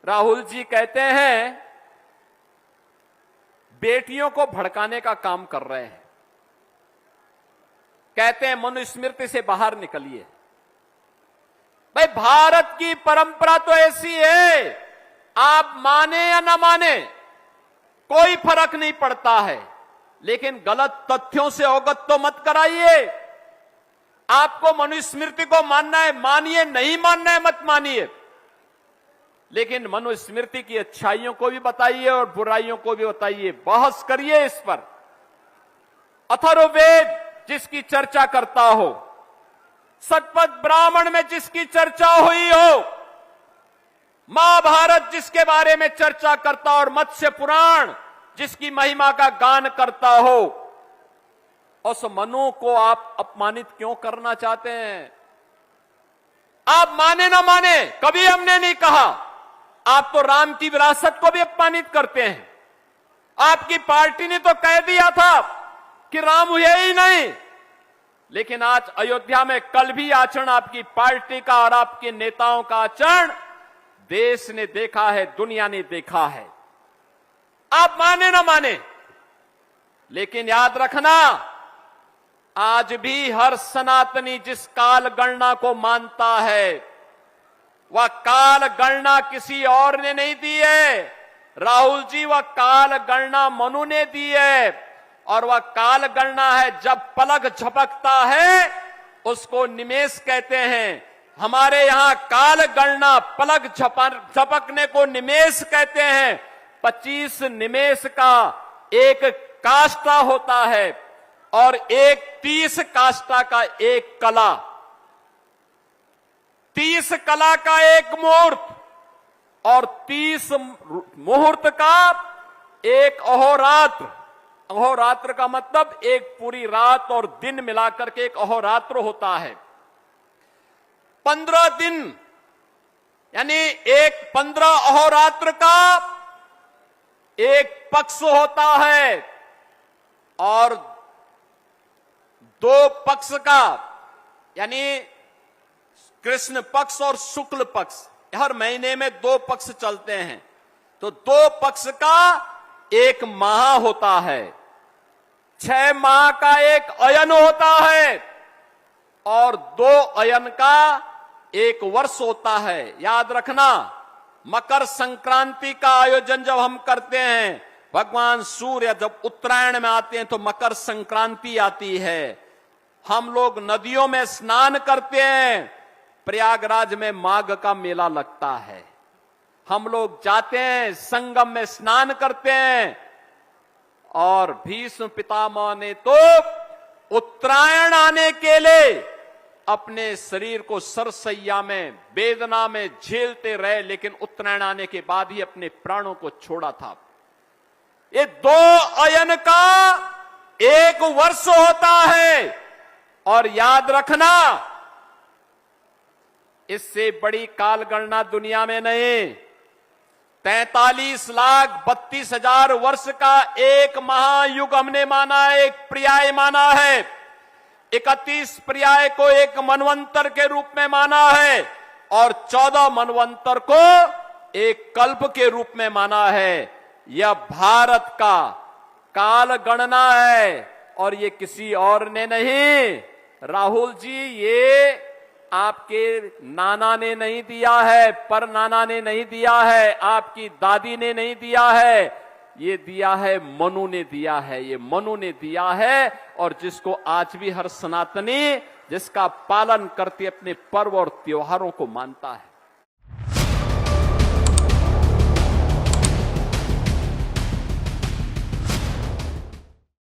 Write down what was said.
राहुल जी कहते हैं बेटियों को भड़काने का काम कर रहे हैं। कहते हैं मनुस्मृति से बाहर निकलिए। भाई, भारत की परंपरा तो ऐसी है, आप माने या ना माने कोई फर्क नहीं पड़ता है, लेकिन गलत तथ्यों से अवगत तो मत कराइए। आपको मनुस्मृति को मानना है मानिए, नहीं मानना है मत मानिए, लेकिन मनुस्मृति की अच्छाइयों को भी बताइए और बुराइयों को भी बताइए। बहस करिए इस पर। अथर्ववेद जिसकी चर्चा करता हो, शतपथ ब्राह्मण में जिसकी चर्चा हुई हो, महाभारत जिसके बारे में चर्चा करता और मत्स्य पुराण जिसकी महिमा का गान करता हो, उस मनु को आप अपमानित क्यों करना चाहते हैं? आप माने ना माने, कभी हमने नहीं कहा। आप तो राम की विरासत को भी अपमानित करते हैं। आपकी पार्टी ने तो कह दिया था कि राम हुए ही नहीं, लेकिन आज अयोध्या में कल भी आचरण आपकी पार्टी का और आपके नेताओं का आचरण देश ने देखा है, दुनिया ने देखा है। आप माने ना माने, लेकिन याद रखना, आज भी हर सनातनी जिस काल गणना को मानता है, वह काल गणना किसी और ने नहीं दी है। राहुल जी, वह काल गणना मनु ने दी है, और वह काल गणना है जब पलक झपकता है उसको निमेष कहते हैं। हमारे यहां काल गणना पलक झपकने को निमेष कहते हैं। 25 निमेष का एक काष्ठा होता है और एक 30 काष्ठा का एक कला, 30 कला का एक मुहूर्त और 30 मुहूर्त का एक अहोरात्र। अहोरात्र का मतलब एक पूरी रात और दिन मिलाकर के एक अहोरात्र होता है। 15 दिन यानी एक 15 अहोरात्र का एक पक्ष होता है और 2 पक्ष का, यानी कृष्ण पक्ष और शुक्ल पक्ष, हर महीने में 2 पक्ष चलते हैं, तो 2 पक्ष का एक माह होता है। 6 माह का एक अयन होता है और 2 अयन का एक वर्ष होता है। याद रखना, मकर संक्रांति का आयोजन जब हम करते हैं, भगवान सूर्य जब उत्तरायण में आते हैं तो मकर संक्रांति आती है। हम लोग नदियों में स्नान करते हैं, प्रयागराज में माघ का मेला लगता है। हम लोग जाते हैं, संगम में स्नान करते हैं, और भीष्म पितामह ने तो उत्तरायण आने के लिए अपने शरीर को सरसैया में वेदना में झेलते रहे, लेकिन उत्तरायण आने के बाद ही अपने प्राणों को छोड़ा था। ये 2 अयन का एक वर्ष होता है, और याद रखना, इससे बड़ी काल गणना दुनिया में नहीं। 43,32,000 वर्ष का एक महायुग हमने माना है, एक पर्याय माना है। 31 पर्याय को एक मनवंतर के रूप में माना है और 14 मनवंतर को एक कल्प के रूप में माना है। यह भारत का काल गणना है और ये किसी और ने नहीं। राहुल जी, ये आपके नाना ने नहीं दिया है, पर नाना ने नहीं दिया है, आपकी दादी ने नहीं दिया है, ये दिया है मनु ने दिया है, ये मनु ने दिया है। और जिसको आज भी हर सनातनी जिसका पालन करते अपने पर्व और त्योहारों को मानता है।